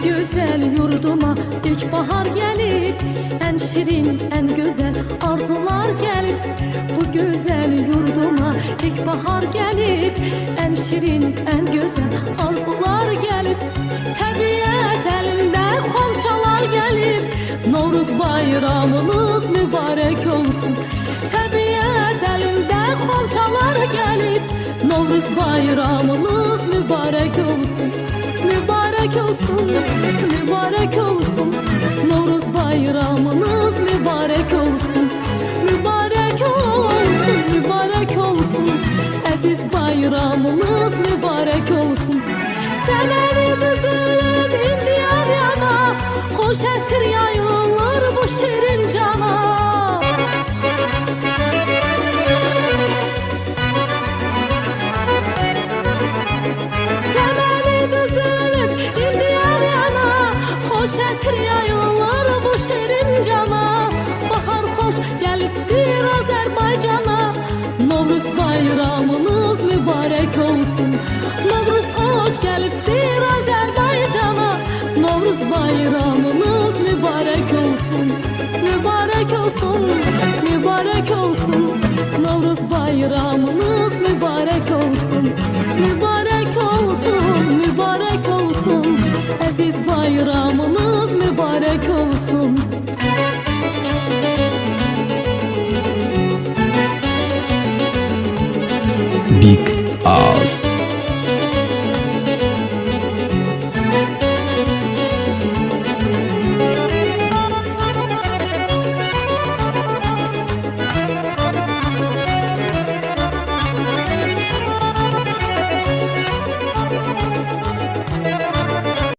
Güzel yurduma ilkbahar gelip, en şirin, en güzel arzular gelip. Bu güzel yurduma ilkbahar gelip, en şirin, en güzel arzular gelip. Tabiat elinde komşalar gelip, Novruz bayramınız mübarek olsun. Tabiat elinde komşalar gelip, Novruz bayramınız mübarek olsun. Mübarek olsun, mübarek olsun. Novruz bayramınız mübarek olsun. Mübarek olsun, mübarek olsun. Aziz bayramınız mübarek olsun. Semeni düzülüp indi yan yana, hoş ettir yayılır bu şirin cana. Şetir yayılır bu şirin cana. Bahar hoş gelipdir Azerbaycana. Novruz bayramınız mübarek olsun. Novruz hoş gelipdir Azerbaycana. Novruz bayramınız mübarek olsun. Mübarek olsun, mübarek olsun. Novruz bayramınız mübarek olsun. Mübarek olsun, mübarek olsun. Aziz bayramınız mübarek olsun. Big Oz.